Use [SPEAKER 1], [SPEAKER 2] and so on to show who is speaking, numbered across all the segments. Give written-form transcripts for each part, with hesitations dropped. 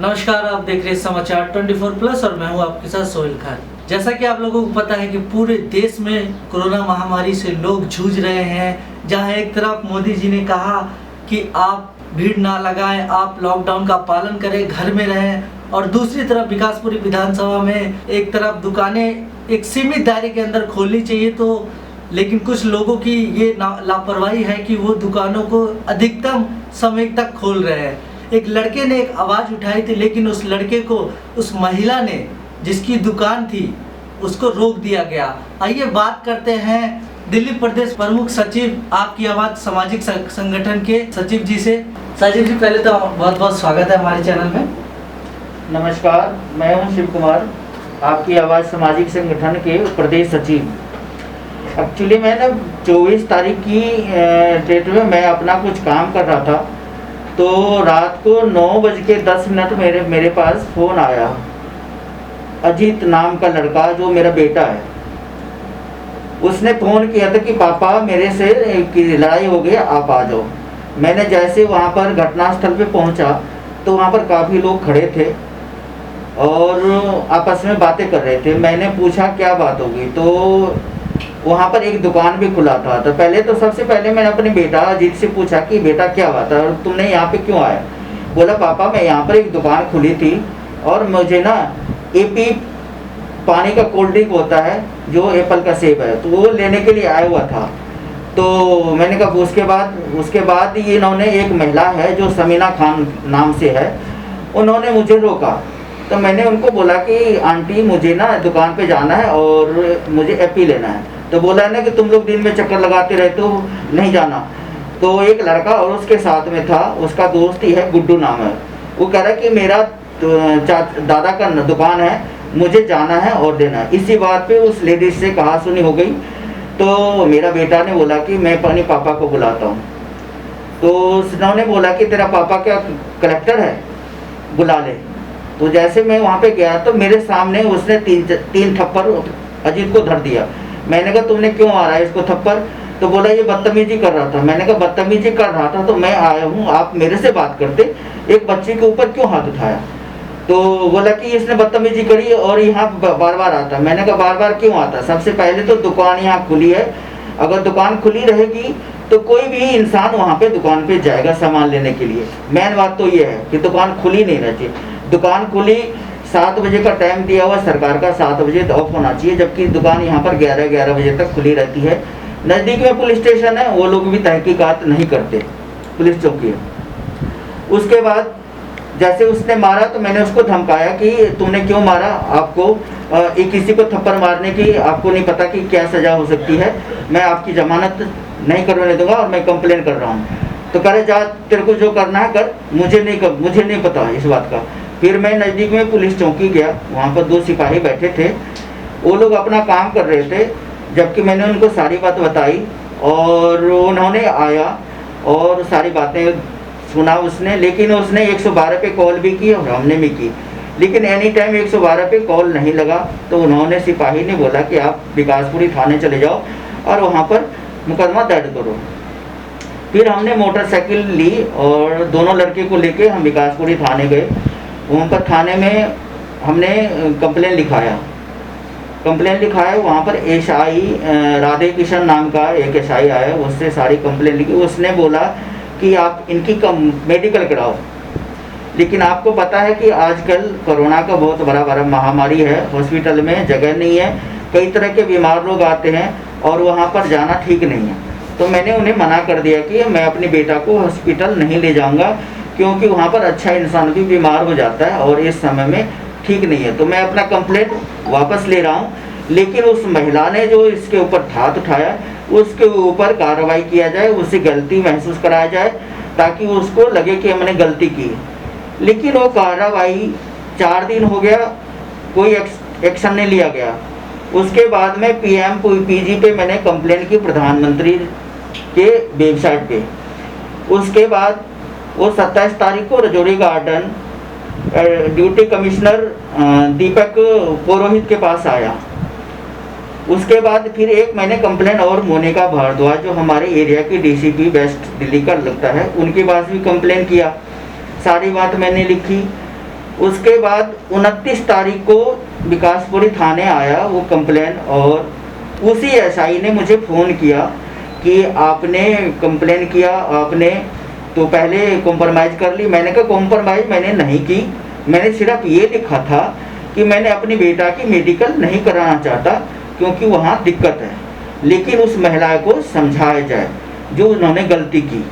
[SPEAKER 1] नमस्कार, आप देख रहे हैं समाचार 24+ और मैं हूं आपके साथ सोहेल खान। जैसा कि आप लोगों को पता है कि पूरे देश में कोरोना महामारी से लोग जूझ रहे हैं। जहां एक तरफ मोदी जी ने कहा कि आप भीड़ ना लगाएं, आप लॉकडाउन का पालन करें, घर में रहें, और दूसरी तरफ विकासपुरी विधानसभा में एक तरफ दुकानें एक सीमित दायरे के अंदर खोलनी चाहिए, तो लेकिन कुछ लोगों की ये लापरवाही है कि वो दुकानों को अधिकतम समय तक खोल रहे हैं। एक लड़के ने एक आवाज़ उठाई थी, लेकिन उस लड़के को, उस महिला ने जिसकी दुकान थी, उसको रोक दिया गया। आइए बात करते हैं दिल्ली प्रदेश प्रमुख सचिव आपकी आवाज़ सामाजिक संगठन के सचिव जी से। सचिव जी, पहले तो बहुत बहुत स्वागत है हमारे चैनल में।
[SPEAKER 2] नमस्कार, मैं हूं शिव कुमार, आपकी आवाज़ सामाजिक संगठन के प्रदेश सचिव। एक्चुअली मैं ना 24 तारीख की डेट में मैं अपना कुछ काम कर रहा था, तो रात को 9:10 मेरे पास फ़ोन आया। अजीत नाम का लड़का, जो मेरा बेटा है, उसने फ़ोन किया था कि पापा मेरे से की लड़ाई हो गई, आप आ जाओ। मैंने जैसे वहाँ पर घटनास्थल पे पहुँचा तो वहाँ पर काफ़ी लोग खड़े थे और आपस में बातें कर रहे थे। मैंने पूछा क्या बात होगी, तो वहाँ पर एक दुकान भी खुला था। तो पहले तो सबसे पहले मैंने अपने बेटा अजीत से पूछा कि बेटा क्या बात है और तुमने यहाँ पे क्यों आया। बोला पापा मैं यहाँ पर एक दुकान खुली थी और मुझे ना एपी पानी का कोल्ड ड्रिंक होता है जो एप्पल का सेब है, तो वो लेने के लिए आया हुआ था। तो मैंने कहा उसके बाद इन्होंने, एक महिला है जो समीना खान नाम से है, उन्होंने मुझे रोका। तो मैंने उनको बोला कि आंटी मुझे ना दुकान पे जाना है और मुझे एपी लेना है। तो बोला ना कि तुम लोग दिन में चक्कर लगाते रहते हो, नहीं जाना। तो एक लड़का और उसके साथ में था, उसका दोस्त ही है, गुड्डू नाम है, वो कह रहा है कि मेरा दादा का दुकान है, मुझे जाना है और देना है। इसी बात पे उस लेडीज से कहा सुनी हो गई। तो मेरा बेटा ने बोला कि मैं अपने पापा को बुलाता हूँ। तो उन्होंने बोला कि तेरा पापा क्या कलेक्टर है, बुला ले। तो जैसे मैं वहाँ पे गया तो मेरे सामने उसने तीन थप्पड़ अजीत को धर दिया। मैंने कहा तुमने क्यों आ रहा है इसको थप्पड़, तो बोला ये बदतमीजी कर रहा था। मैंने कहा बदतमीजी कर रहा था तो मैं आया हूँ, आप मेरे से बात करते, एक बच्चे के ऊपर क्यों हाथ उठाया। तो बोला कि इसने बदतमीजी करी और यहाँ बार बार आता। मैंने कहा बार बार क्यों आता, सबसे पहले तो दुकान यहाँ खुली है, अगर दुकान खुली रहेगी तो कोई भी इंसान वहाँ पे दुकान पे जाएगा सामान लेने के लिए। मेन बात तो ये है कि दुकान खुली नहीं रहती। दुकान खुली 7 बजे का टाइम दिया हुआ सरकार का, 7 बजे तो ऑफ होना चाहिए, जबकि दुकान यहाँ पर 11 बजे तक खुली रहती है। नज़दीक में पुलिस स्टेशन है, वो लोग भी तहकीकात नहीं करते, पुलिस चौकी है। उसके बाद जैसे उसने मारा तो मैंने उसको धमकाया कि तुमने क्यों मारा, आपको किसी को थप्पड़ मारने की आपको नहीं पता कि क्या सज़ा हो सकती है, मैं आपकी जमानत नहीं करवाने दूंगा और मैं कंप्लेन कर रहा हूँ। तो कह रहे जा तेरे को जो करना है कर, मुझे नहीं पता इस बात का। फिर मैं नज़दीक में पुलिस चौकी गया, वहाँ पर 2 सिपाही बैठे थे, वो लोग अपना काम कर रहे थे, जबकि मैंने उनको सारी बात बताई और उन्होंने आया और सारी बातें सुना उसने। लेकिन उसने 112 पे कॉल भी की और हमने भी की, लेकिन एनी टाइम 112 पे कॉल नहीं लगा। तो उन्होंने, सिपाही ने बोला कि आप विकासपुरी थाने चले जाओ और वहाँ पर मुकदमा दर्ज करो। फिर हमने मोटरसाइकिल ली और दोनों लड़के को लेके हम विकासपुरी थाने गए। वहाँ पर थाने में हमने कंप्लेन लिखाया। वहाँ पर एसआई राधे किशन नाम का एक एसआई आया, उससे सारी कंप्लेन लिखी। उसने बोला कि आप इनकी मेडिकल कराओ, लेकिन आपको पता है कि आजकल कोरोना का बहुत बड़ा महामारी है, हॉस्पिटल में जगह नहीं है, कई तरह के बीमार लोग आते हैं और वहाँ पर जाना ठीक नहीं है। तो मैंने उन्हें मना कर दिया कि मैं अपने बेटा को हॉस्पिटल नहीं ले जाऊँगा, क्योंकि वहाँ पर अच्छा इंसान भी बीमार हो जाता है और इस समय में ठीक नहीं है। तो मैं अपना कंप्लेंट वापस ले रहा हूँ, लेकिन उस महिला ने जो इसके ऊपर हाथ उठाया उसके ऊपर कार्रवाई किया जाए, उसे गलती महसूस कराया जाए, ताकि उसको लगे कि हमने गलती की। लेकिन वो कार्रवाई 4 दिन हो गया, कोई एक्शन नहीं लिया गया। उसके बाद में PMPG पे मैंने कंप्लेंट की, प्रधानमंत्री के वेबसाइट पे। उसके बाद वो 27 तारीख को रजौरी गार्डन ड्यूटी कमिश्नर दीपक पुरोहित के पास आया। उसके बाद फिर एक मैंने कंप्लेन और मोनिका भारद्वाज, जो हमारे एरिया की DCP वेस्ट दिल्ली का लगता है, उनके पास भी कंप्लेन किया। सारी बात मैंने लिखी। उसके बाद 29 तारीख को विकासपुरी थाने आया वो कंप्लेन, और उसी एसआई ने मुझे फ़ोन किया कि आपने कंप्लेन किया, आपने तो पहले कॉम्प्रोमाइज़ कर ली। मैंने कहा कॉम्प्रोमाइज़ मैंने नहीं की, मैंने सिर्फ ये लिखा था कि मैंने अपनी बेटा की मेडिकल नहीं कराना चाहता क्योंकि वहाँ दिक्कत है, लेकिन उस महिला को समझाया जाए जो उन्होंने गलती की।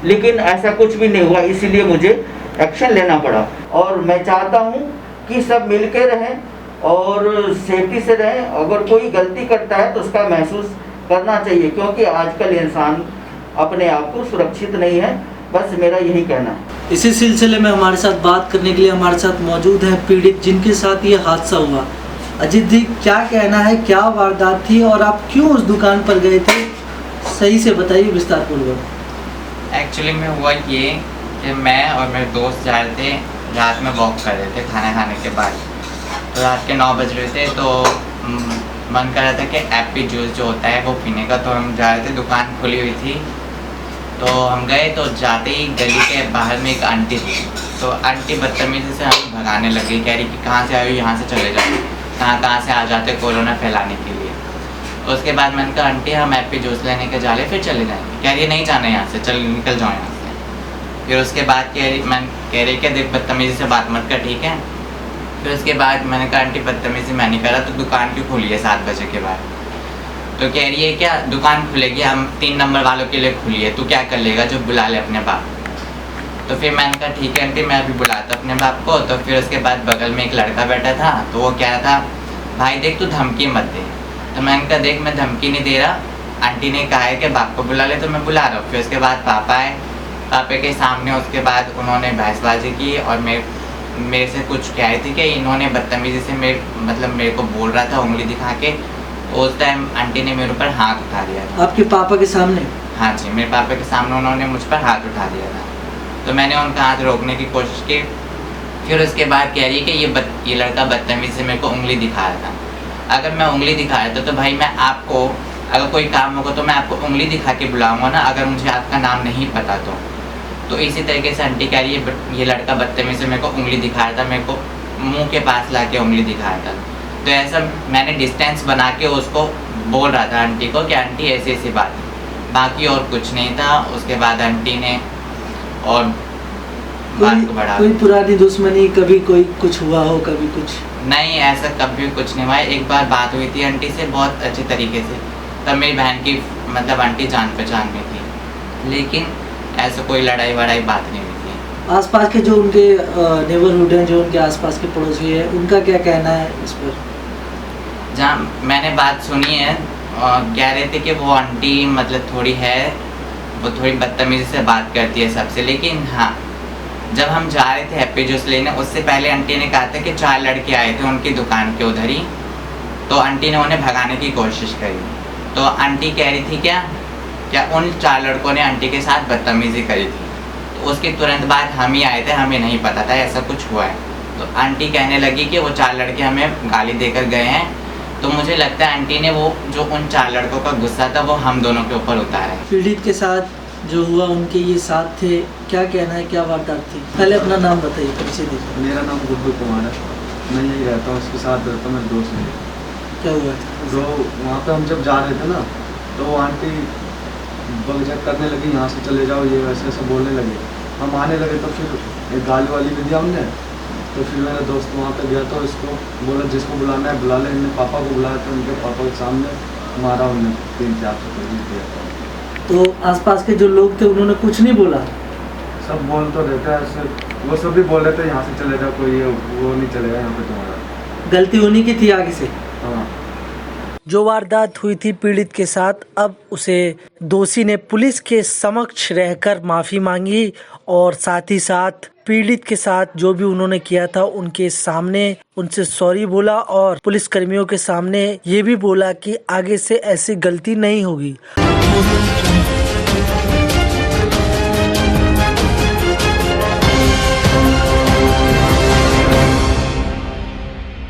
[SPEAKER 2] लेकिन ऐसा कुछ भी नहीं हुआ, इसीलिए मुझे एक्शन लेना पड़ा। और मैं चाहता हूँ कि सब मिल के रहें और सेफ्टी से रहें। अगर कोई गलती करता है तो उसका महसूस करना चाहिए, क्योंकि आजकल इंसान अपने आप को सुरक्षित नहीं है। बस मेरा यही कहना है।
[SPEAKER 1] इसी सिलसिले में हमारे साथ बात करने के लिए हमारे साथ मौजूद है पीड़ित जिनके साथ ये हादसा हुआ। अजीत जी, क्या कहना है, क्या वारदात थी और आप क्यों उस दुकान पर गए थे, सही से बताइए विस्तार पूर्वक।
[SPEAKER 3] एक्चुअली में हुआ ये कि मैं और मेरे दोस्त जा रहे थे, रात में वॉक कर रहे थे खाना खाने के बाद। तो रात के 9 बज रहे थे, तो मन कर रहा था कि एप्पी जूस जो होता है वो पीने का। तो हम जा रहे थे, दुकान खुली हुई थी, तो हम गए। तो जाते ही गली के बाहर में एक आंटी थी, तो आंटी बदतमीजी से हमें भगाने लगी, कह रही कि कहाँ से आए हो, यहाँ से चले जाओ, कहाँ से आ जाते कोरोना फैलाने के लिए। उसके बाद मैंने कहा आंटी हम एप्पी जूस लेने के जा रहे, फिर चले जाएंगे। कह रही नहीं जाना यहाँ से, चल निकल जाओ यहाँ से। फिर उसके बाद कह रही कि देख बदतमीजी से बात मत कर, ठीक है। फिर उसके बाद मैंने कहा आंटी बदतमीजी मैं नहीं कर रहा, तो दुकान क्यों खुली है 7 बजे के बाद। तो कह रही है क्या दुकान खुलेगी, हम 3 नंबर वालों के लिए खुली है, तू क्या कर लेगा, जो बुला ले अपने बाप। तो फिर मैंने कहा ठीक है आंटी, मैं अभी बुलाता अपने बाप को। तो फिर उसके बाद बगल में एक लड़का बैठा था, तो वो कह रहा था भाई देख तू धमकी मत दे। तो मैंने कहा देख मैं धमकी नहीं दे रहा, आंटी ने कहा है कि बाप को बुला ले तो मैं बुला रहा हूँ। फिर उसके बाद पापा आए, पापा के सामने उसके बाद उन्होंने बहसबाजी की और मेरे से कुछ कह रही थी कि इन्होंने बदतमीजी से मेरे को बोल रहा था उंगली दिखा के। उस टाइम आंटी ने मेरे ऊपर हाथ उठा दिया था।
[SPEAKER 1] आपके पापा के सामने?
[SPEAKER 3] हाँ जी, मेरे पापा के सामने उन्होंने मुझ पर हाथ उठा दिया था। तो मैंने उनका हाथ रोकने की कोशिश की। फिर उसके बाद कह रही है कि ये लड़का बदतमीजी से मेरे को उंगली दिखा रहा था। अगर मैं उंगली दिखा रहा था तो भाई मैं आपको, अगर कोई काम होगा तो मैं आपको उंगली दिखा के बुलाऊंगा ना, अगर मुझे आपका नाम नहीं पता तो इसी तरीके से आंटी कह रही है ये लड़का बदतमीजी से मेरे को उंगली दिखा रहा था, मेरे को मुँह के पास ला के उंगली दिखाया था। तो ऐसा मैंने डिस्टेंस बना के उसको बोल रहा था आंटी को कि आंटी ऐसी ऐसी बात, बाकी और कुछ नहीं था। उसके बाद आंटी ने और बात को बढ़ा।
[SPEAKER 1] कोई पुरानी दुश्मनी, कभी कोई कुछ हुआ हो, कभी कुछ?
[SPEAKER 3] नहीं, ऐसा कभी कुछ नहीं हुआ। एक बार बात हुई थी आंटी से बहुत अच्छे तरीके से, तब मेरी बहन की आंटी जान पहचान में थी, लेकिन ऐसा कोई लड़ाई वड़ाई बात नहीं हुई थी।
[SPEAKER 1] आसपास के जो उनके नेबरहुड हैं, जो उनके आसपास के पड़ोसी हैं, उनका क्या कहना है इस पर?
[SPEAKER 3] जहाँ मैंने बात सुनी है, कह रहे थे कि वो आंटी थोड़ी है, वो थोड़ी बदतमीजी से बात करती है सबसे। लेकिन हाँ, जब हम जा रहे थे हैप्पी जूस लेने, उससे पहले आंटी ने कहा था कि 4 लड़के आए थे उनकी दुकान के उधर ही, तो आंटी ने उन्हें भगाने की कोशिश करी। तो आंटी कह रही थी क्या उन 4 लड़कों ने आंटी के साथ बदतमीजी करी थी। तो उसके तुरंत बाद हम ही आए थे, हमें नहीं पता था ऐसा कुछ हुआ है। तो आंटी कहने लगी कि वो 4 लड़के हमें गाली देकर गए हैं। तो मुझे लगता है आंटी ने वो जो उन 4 लड़कों का गुस्सा था वो हम दोनों के ऊपर उतारा है।
[SPEAKER 1] पीड़ित के साथ जो हुआ, उनके ये साथ थे, क्या कहना है, क्या वारदात थी? पहले अपना नाम बताइए, परिचय दीजिए।
[SPEAKER 4] मेरा नाम गुड्डू कुमार है, मैं यही रहता हूँ, इसके साथ रहता हूँ, मेरे दोस्त है।
[SPEAKER 1] क्या हुआ?
[SPEAKER 4] तो वहाँ पे हम जब जा रहे थे ना, तो वो आंटी बगजक करने लगी, यहाँ से चले जाओ, ये वैसे ऐसे बोलने लगे। हम आने लगे तो फिर एक गाली वाली भी दिया हमने। तो फिर मेरा दोस्त वहाँ पे गया तो इसको बोला जिसको बुलाना है बुला ले। इन्हें पापा को बुलाया तो उनके पापा के सामने मारा उन्हें 3-4 दिया।
[SPEAKER 1] तो आसपास के जो लोग थे उन्होंने कुछ नहीं बोला?
[SPEAKER 4] सब बोल तो रहता है ऐसे, वो सब भी बोल रहे थे यहाँ से चले जाओ, कोई वो नहीं चलेगा यहाँ पे तुम्हारा।
[SPEAKER 1] गलती उन्हीं की थी आगे से?
[SPEAKER 4] हाँ।
[SPEAKER 1] जो वारदात हुई थी पीड़ित के साथ, अब उसे दोषी ने पुलिस के समक्ष रहकर माफी मांगी और साथ ही साथ पीड़ित के साथ जो भी उन्होंने किया था उनके सामने उनसे सॉरी बोला और पुलिस कर्मियों के सामने ये भी बोला कि आगे से ऐसी गलती नहीं होगी।